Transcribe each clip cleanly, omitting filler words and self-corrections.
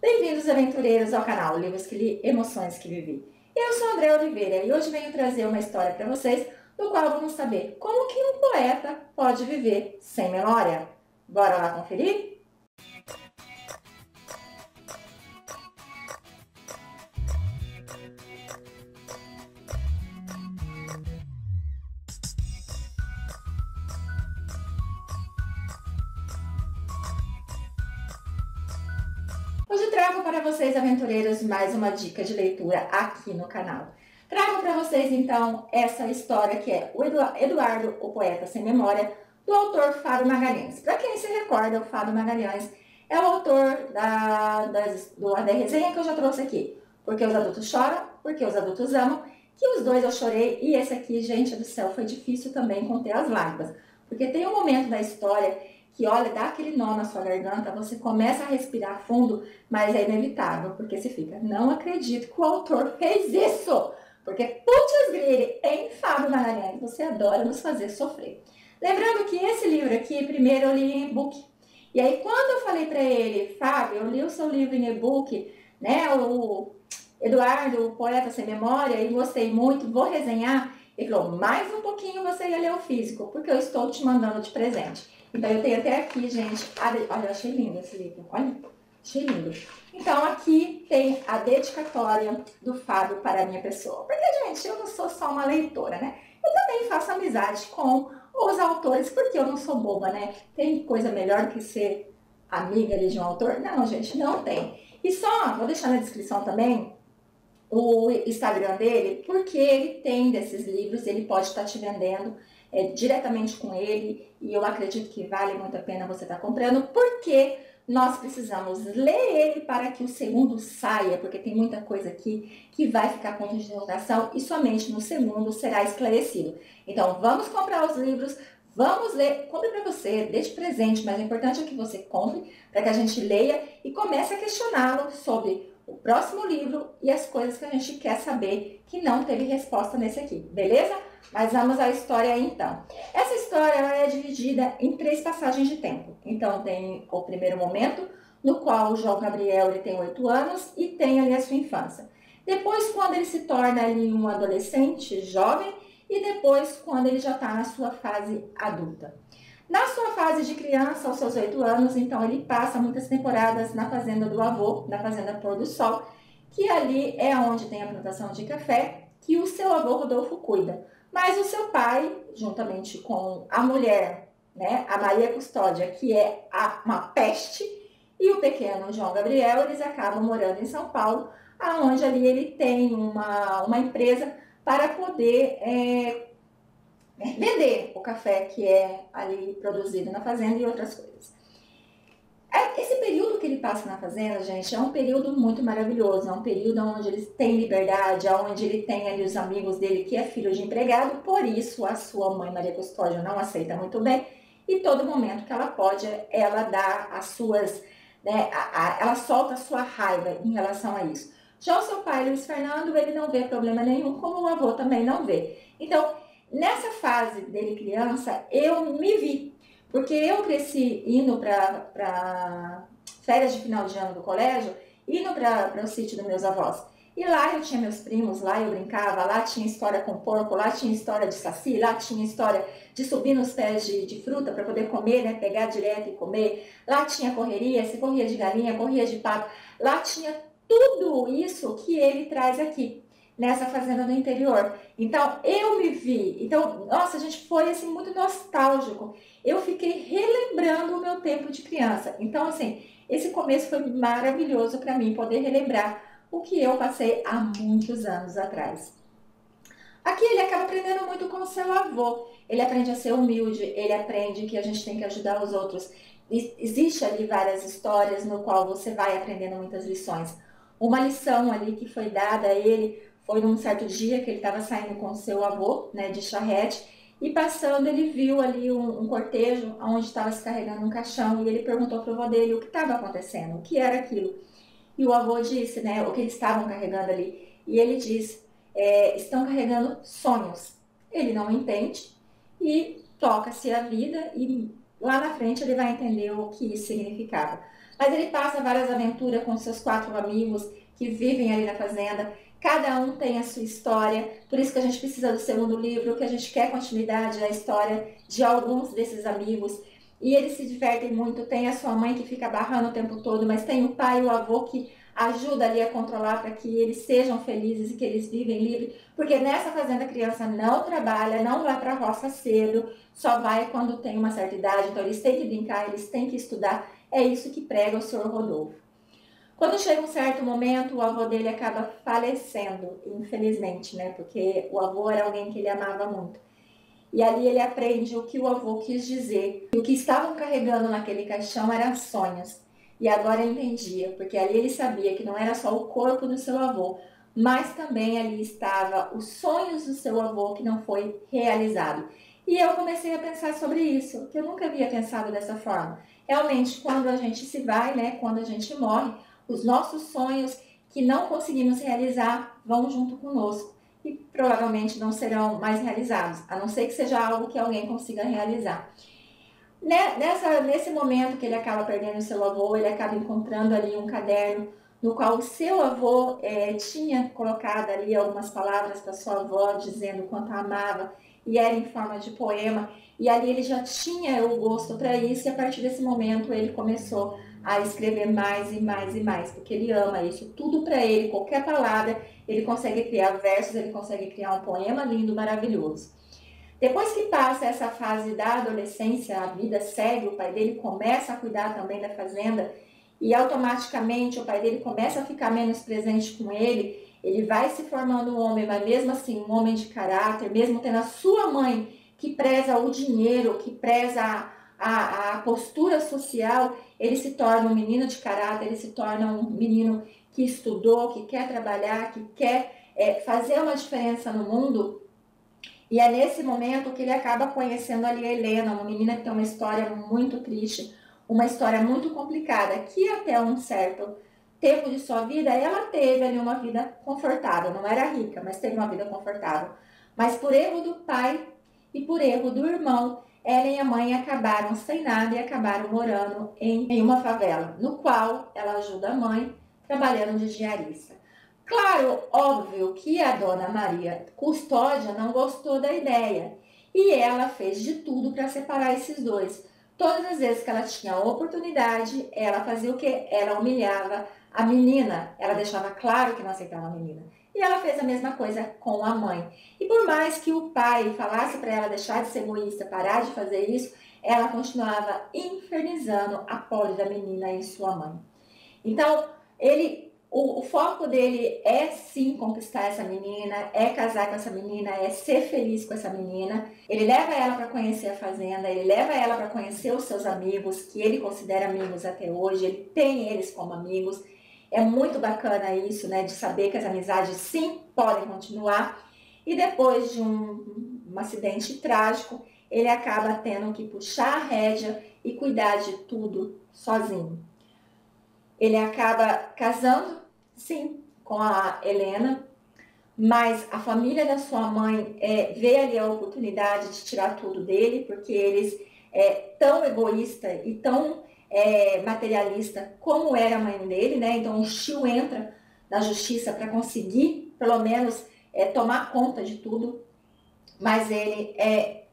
Bem-vindos, aventureiros, ao canal Livros que Li, Emoções que Vivi. Eu sou André Oliveira e hoje venho trazer uma história para vocês, no qual vamos saber como que um poeta pode viver sem memória. Bora lá conferir? Hoje trago para vocês, aventureiros, mais uma dica de leitura aqui no canal. Trago para vocês, então, essa história que é o Eduardo, o Poeta Sem Memória, do autor Fábio Magalhães. Para quem se recorda, o Fábio Magalhães é o autor da resenha que eu já trouxe aqui. Porque os adultos choram, porque os adultos amam, que os dois eu chorei, e esse aqui, gente do céu, foi difícil também conter as lágrimas. Porque tem um momento da história que, olha, dá aquele nó na sua garganta, você começa a respirar fundo, mas é inevitável, porque você fica, não acredito que o autor fez isso, porque, putz grille, em Fábio Magalhães, você adora nos fazer sofrer. Lembrando que esse livro aqui, primeiro eu li em e-book, e aí quando eu falei para ele, Fábio, eu li o seu livro em e-book, né, o Eduardo, o Poeta Sem Memória, e gostei muito, vou resenhar. Ele falou, mais um pouquinho você ia ler o físico, porque eu estou te mandando de presente. Então, eu tenho até aqui, gente, olha, eu achei lindo esse livro, olha, achei lindo. Então, aqui tem a dedicatória do Fábio para a minha pessoa. Porque, gente, eu não sou só uma leitora, né? Eu também faço amizade com os autores, porque eu não sou boba, né? Tem coisa melhor do que ser amiga ali de um autor? Não, gente, não tem. E só, vou deixar na descrição também, o Instagram dele, porque ele tem desses livros, ele pode estar te vendendo diretamente com ele, e eu acredito que vale muito a pena você estar comprando, porque nós precisamos ler ele para que o segundo saia, porque tem muita coisa aqui que vai ficar com interrogação e somente no segundo será esclarecido. Então vamos comprar os livros, vamos ler, compre para você, dê de presente, mas o importante é que você compre para que a gente leia e comece a questioná-lo sobre o próximo livro e as coisas que a gente quer saber que não teve resposta nesse aqui, beleza? Mas vamos à história então. Essa história é dividida em 3 passagens de tempo. Então tem o primeiro momento, no qual o João Gabriel ele tem 8 anos e tem ali a sua infância. Depois, quando ele se torna ali um adolescente jovem, e depois quando ele já está na sua fase adulta. Na sua fase de criança, aos seus 8 anos, então ele passa muitas temporadas na fazenda do avô, na fazenda Pôr do Sol, que ali é onde tem a plantação de café, que o seu avô Rodolfo cuida. Mas o seu pai, juntamente com a mulher, né, a Maria Custódia, que é uma peste, e o pequeno João Gabriel, eles acabam morando em São Paulo, aonde ali ele tem uma empresa para poder vender o café que é ali produzido na fazenda e outras coisas. Esse período que ele passa na fazenda, gente, é um período muito maravilhoso, é um período onde ele tem liberdade, onde ele tem ali os amigos dele, que é filho de empregado, por isso a sua mãe, Maria Custódia, não aceita muito bem, e todo momento que ela pode, ela dá as suas, né, ela solta a sua raiva em relação a isso. Já o seu pai, Luiz Fernando, ele não vê problema nenhum, como o avô também não vê. Então, nessa fase dele criança, eu me vi, porque eu cresci indo para férias de final de ano do colégio, indo para o sítio dos meus avós. E lá eu tinha meus primos, lá eu brincava, lá tinha história com porco, lá tinha história de saci, lá tinha história de subir nos pés de fruta para poder comer, né, pegar direto e comer. Lá tinha correria, se corria de galinha, corria de pato. Lá tinha tudo isso que ele traz aqui, nessa fazenda do interior. Então, eu me vi. Então, nossa, a gente foi assim muito nostálgico. Eu fiquei relembrando o meu tempo de criança. Então, assim, esse começo foi maravilhoso para mim, poder relembrar o que eu passei há muitos anos atrás. Aqui ele acaba aprendendo muito com o seu avô. Ele aprende a ser humilde, ele aprende que a gente tem que ajudar os outros. Existe ali várias histórias no qual você vai aprendendo muitas lições. Uma lição ali que foi dada a ele foi num certo dia que ele estava saindo com o seu avô, né, de charrete, e passando ele viu ali um cortejo onde estava se carregando um caixão, e ele perguntou para o avô dele o que estava acontecendo, o que era aquilo. E o avô disse, né, o que eles estavam carregando ali, e ele disse, estão carregando sonhos. Ele não entende e toca-se a vida, e lá na frente ele vai entender o que isso significava. Mas ele passa várias aventuras com seus 4 amigos que vivem ali na fazenda. Cada um tem a sua história, por isso que a gente precisa do segundo livro, que a gente quer continuidade da história de alguns desses amigos. E eles se divertem muito, tem a sua mãe que fica barrando o tempo todo, mas tem o pai e o avô que ajuda ali a controlar para que eles sejam felizes e que eles vivem livre, porque nessa fazenda a criança não trabalha, não vai para a roça cedo, só vai quando tem uma certa idade, então eles têm que brincar, eles têm que estudar, é isso que prega o Sr. Rodolfo. Quando chega um certo momento, o avô dele acaba falecendo, infelizmente, né, porque o avô era alguém que ele amava muito. E ali ele aprende o que o avô quis dizer. O que estavam carregando naquele caixão eram sonhos. E agora ele entendia, porque ali ele sabia que não era só o corpo do seu avô, mas também ali estava os sonhos do seu avô que não foi realizado. E eu comecei a pensar sobre isso, que eu nunca havia pensado dessa forma. Realmente, quando a gente se vai, né, quando a gente morre, os nossos sonhos que não conseguimos realizar vão junto conosco e provavelmente não serão mais realizados, a não ser que seja algo que alguém consiga realizar. Nesse momento que ele acaba perdendo o seu avô, ele acaba encontrando ali um caderno no qual o seu avô tinha colocado ali algumas palavras para sua avó, dizendo o quanto a amava, e era em forma de poema, e ali ele já tinha o gosto para isso, e a partir desse momento ele começou a escrever mais e mais e mais, porque ele ama isso, tudo para ele, qualquer palavra, ele consegue criar versos, ele consegue criar um poema lindo, maravilhoso. Depois que passa essa fase da adolescência, a vida segue, o pai dele começa a cuidar também da fazenda e automaticamente o pai dele começa a ficar menos presente com ele, ele vai se formando um homem, mas mesmo assim um homem de caráter, mesmo tendo a sua mãe que preza o dinheiro, que preza a postura social, ele se torna um menino de caráter, ele se torna um menino que estudou, que quer trabalhar, que quer fazer uma diferença no mundo. E é nesse momento que ele acaba conhecendo ali a Helena, uma menina que tem uma história muito triste, uma história muito complicada, que até um certo tempo de sua vida, ela teve ali uma vida confortável, não era rica, mas teve uma vida confortável. Mas por erro do pai e por erro do irmão, ela e a mãe acabaram sem nada e acabaram morando em uma favela, no qual ela ajuda a mãe trabalhando de diarista. Claro, óbvio que a dona Maria Custódia não gostou da ideia e ela fez de tudo para separar esses dois. Todas as vezes que ela tinha a oportunidade, ela fazia o quê? Ela humilhava a menina, ela deixava claro que não aceitava a menina. E ela fez a mesma coisa com a mãe. E por mais que o pai falasse para ela deixar de ser egoísta, parar de fazer isso, ela continuava infernizando a pobre da menina e sua mãe. Então, o foco dele é sim conquistar essa menina, é casar com essa menina, é ser feliz com essa menina. Ele leva ela para conhecer a fazenda, ele leva ela para conhecer os seus amigos, que ele considera amigos até hoje, ele tem eles como amigos. É muito bacana isso, né, de saber que as amizades sim podem continuar. E depois de um acidente trágico, ele acaba tendo que puxar a rédea e cuidar de tudo sozinho. Ele acaba casando, sim, com a Helena, mas a família da sua mãe vê ali a oportunidade de tirar tudo dele, porque eles tão egoísta e tão materialista como era a mãe dele, né? Então o tio entra na justiça para conseguir, pelo menos, tomar conta de tudo, mas ele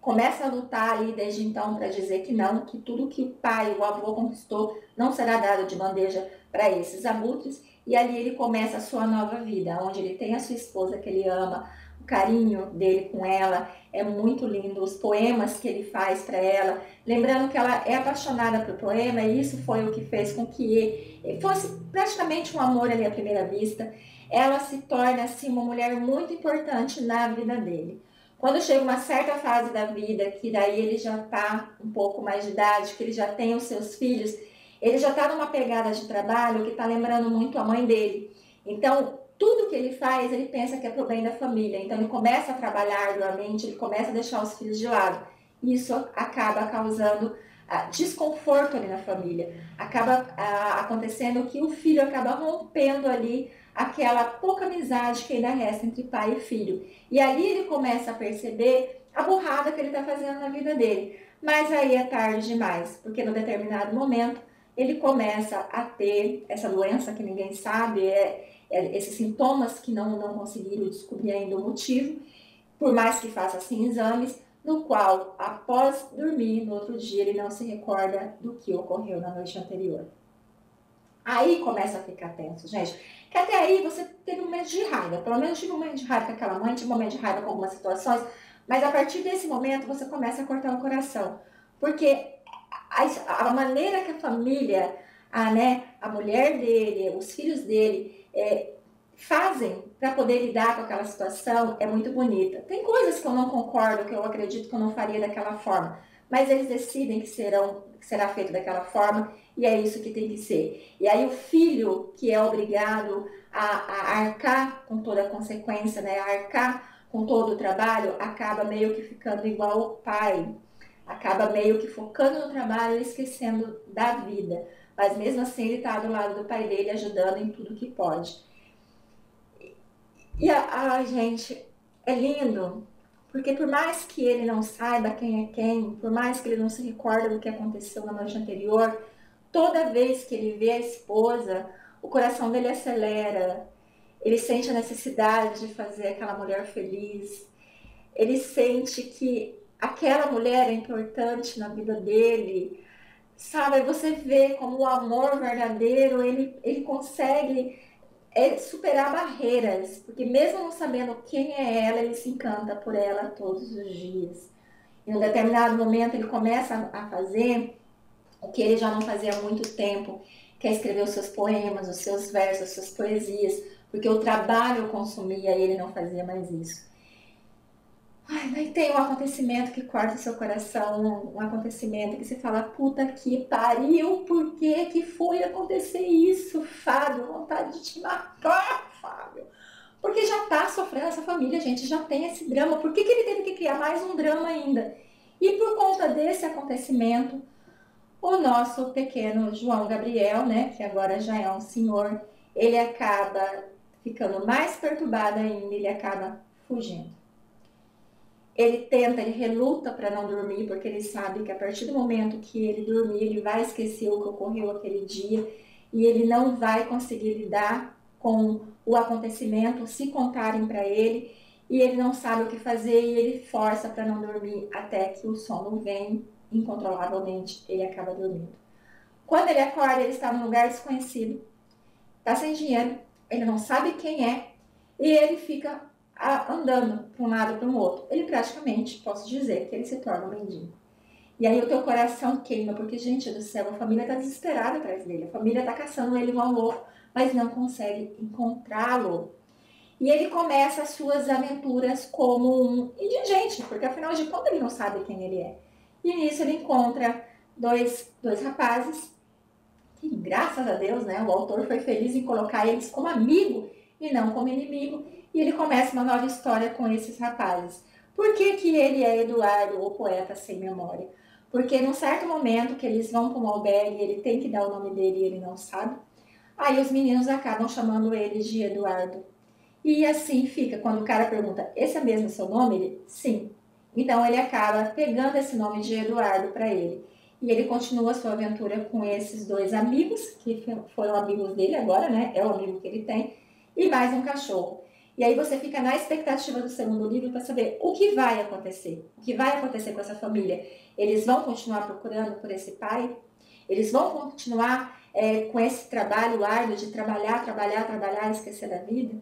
começa a lutar ali desde então para dizer que não, que tudo que o pai, o avô conquistou não será dado de bandeja para esses abutres, e ali ele começa a sua nova vida, onde ele tem a sua esposa que ele ama, o carinho dele com ela é muito lindo, os poemas que ele faz para ela, lembrando que ela é apaixonada por poema, e isso foi o que fez com que fosse praticamente um amor ali à primeira vista. Ela se torna assim uma mulher muito importante na vida dele. Quando chega uma certa fase da vida, que daí ele já está um pouco mais de idade, que ele já tem os seus filhos, ele já está numa pegada de trabalho que está lembrando muito a mãe dele. Então, tudo que ele faz, ele pensa que é pro bem da família. Então, ele começa a trabalhar arduamente, ele começa a deixar os filhos de lado. Isso acaba causando desconforto ali na família. Acaba acontecendo que o filho acaba rompendo ali aquela pouca amizade que ainda resta entre pai e filho. E ali ele começa a perceber a burrada que ele está fazendo na vida dele. Mas aí é tarde demais, porque no determinado momento ele começa a ter essa doença que ninguém sabe, esses sintomas que não conseguiram descobrir ainda o motivo, por mais que faça assim exames, no qual, após dormir, no outro dia ele não se recorda do que ocorreu na noite anterior. Aí começa a ficar tenso, gente. Que até aí você teve um momento de raiva. Pelo menos tive um momento de raiva com aquela mãe, tive um momento de raiva com algumas situações. Mas a partir desse momento você começa a cortar o coração. Porque a maneira que a família, a mulher dele, os filhos dele fazem para poder lidar com aquela situação é muito bonita. Tem coisas que eu não concordo, que eu acredito que eu não faria daquela forma. Mas eles decidem que será feito daquela forma e é isso que tem que ser. E aí o filho que é obrigado a arcar com toda a consequência, né, a arcar com todo o trabalho, acaba meio que ficando igual o pai. Acaba meio que focando no trabalho e esquecendo da vida. Mas mesmo assim ele está do lado do pai dele, ajudando em tudo que pode. E gente, é lindo. Porque por mais que ele não saiba quem é quem, por mais que ele não se recorda do que aconteceu na noite anterior, toda vez que ele vê a esposa, o coração dele acelera. Ele sente a necessidade de fazer aquela mulher feliz. Ele sente que aquela mulher é importante na vida dele. Sabe, você vê como o amor verdadeiro, ele consegue superar barreiras, porque mesmo não sabendo quem é ela, ele se encanta por ela todos os dias. Em um determinado momento ele começa a fazer o que ele já não fazia há muito tempo, que é escrever os seus poemas, os seus versos, as suas poesias, porque o trabalho consumia e ele não fazia mais isso. Ai, mas tem um acontecimento que corta o seu coração, um acontecimento que você fala, puta que pariu, por que foi acontecer isso, Fábio? Vontade de te matar, Fábio. Porque já tá sofrendo essa família, gente, já tem esse drama. Por que ele teve que criar mais um drama ainda? E por conta desse acontecimento, o nosso pequeno João Gabriel, né, que agora já é um senhor, ele acaba ficando mais perturbado ainda, ele acaba fugindo. Ele reluta para não dormir, porque ele sabe que a partir do momento que ele dormir, ele vai esquecer o que ocorreu aquele dia e ele não vai conseguir lidar com o acontecimento, se contarem para ele, e ele não sabe o que fazer e ele força para não dormir até que o sono vem incontrolavelmente, ele acaba dormindo. Quando ele acorda, ele está num lugar desconhecido, está sem dinheiro, ele não sabe quem é e ele fica andando para um lado para o outro. Ele praticamente, posso dizer, que ele se torna um mendigo. E aí o teu coração queima, porque, gente do céu, a família está desesperada atrás dele. A família está caçando ele igual louco, mas não consegue encontrá-lo. E ele começa as suas aventuras como um indigente, porque afinal de contas ele não sabe quem ele é. E nisso ele encontra dois rapazes, que graças a Deus, né, o autor foi feliz em colocar eles como amigo e não como inimigo. E ele começa uma nova história com esses rapazes. Por que ele é Eduardo, o poeta sem memória? Porque num certo momento que eles vão para um albergue, ele tem que dar o nome dele e ele não sabe. Aí os meninos acabam chamando ele de Eduardo. E assim fica. Quando o cara pergunta, esse é mesmo o seu nome? Ele, sim. Então ele acaba pegando esse nome de Eduardo para ele. E ele continua a sua aventura com esses dois amigos, que foram amigos dele agora, né? É o amigo que ele tem. E mais um cachorro. E aí você fica na expectativa do segundo livro para saber o que vai acontecer. O que vai acontecer com essa família. Eles vão continuar procurando por esse pai? Eles vão continuar com esse trabalho árduo de trabalhar e esquecer da vida?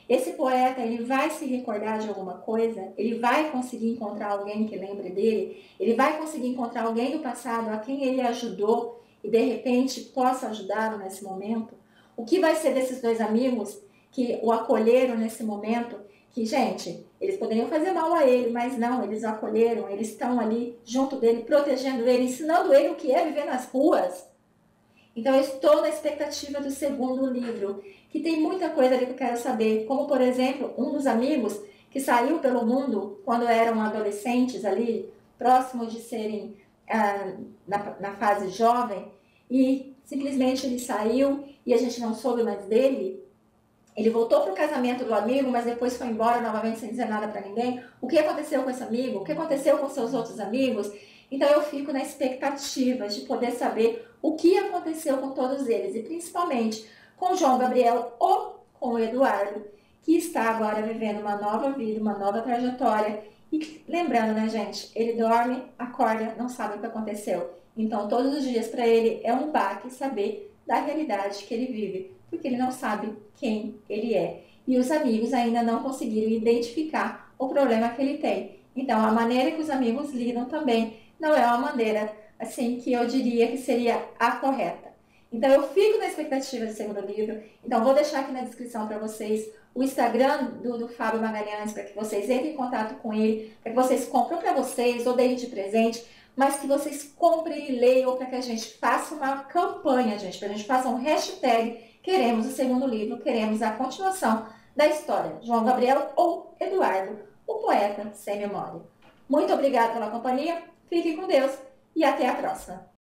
Esse poeta, ele vai se recordar de alguma coisa? Ele vai conseguir encontrar alguém que lembre dele? Ele vai conseguir encontrar alguém do passado a quem ele ajudou e de repente possa ajudá-lo nesse momento? O que vai ser desses dois amigos que o acolheram nesse momento? Que, gente, eles poderiam fazer mal a ele, mas não, eles o acolheram, eles estão ali junto dele, protegendo ele, ensinando ele o que é viver nas ruas. Então eu estou na expectativa do segundo livro, que tem muita coisa ali que eu quero saber, como por exemplo, um dos amigos que saiu pelo mundo quando eram adolescentes ali, próximos de serem na fase jovem, e simplesmente ele saiu e a gente não soube mais dele. Ele voltou para o casamento do amigo, mas depois foi embora novamente sem dizer nada para ninguém. O que aconteceu com esse amigo? O que aconteceu com seus outros amigos? Então eu fico na expectativa de poder saber o que aconteceu com todos eles, e principalmente com o João Gabriel ou com o Eduardo, que está agora vivendo uma nova vida, uma nova trajetória. E lembrando, né, gente, ele dorme, acorda, não sabe o que aconteceu. Então, todos os dias para ele é um baque saber da realidade que ele vive, porque ele não sabe quem ele é. E os amigos ainda não conseguiram identificar o problema que ele tem. Então, a maneira que os amigos lidam também não é uma maneira, assim, que eu diria que seria a correta. Então, eu fico na expectativa do segundo livro. Então, vou deixar aqui na descrição para vocês o Instagram do Fábio Magalhães, para que vocês entrem em contato com ele, para que vocês comprem para vocês ou deem de presente, mas que vocês comprem e leiam, para que a gente faça uma campanha, gente, para a gente faça um hashtag queremos o segundo livro, queremos a continuação da história. João Gabriel ou Eduardo, o poeta sem memória. Muito obrigada pela companhia, fiquem com Deus e até a próxima.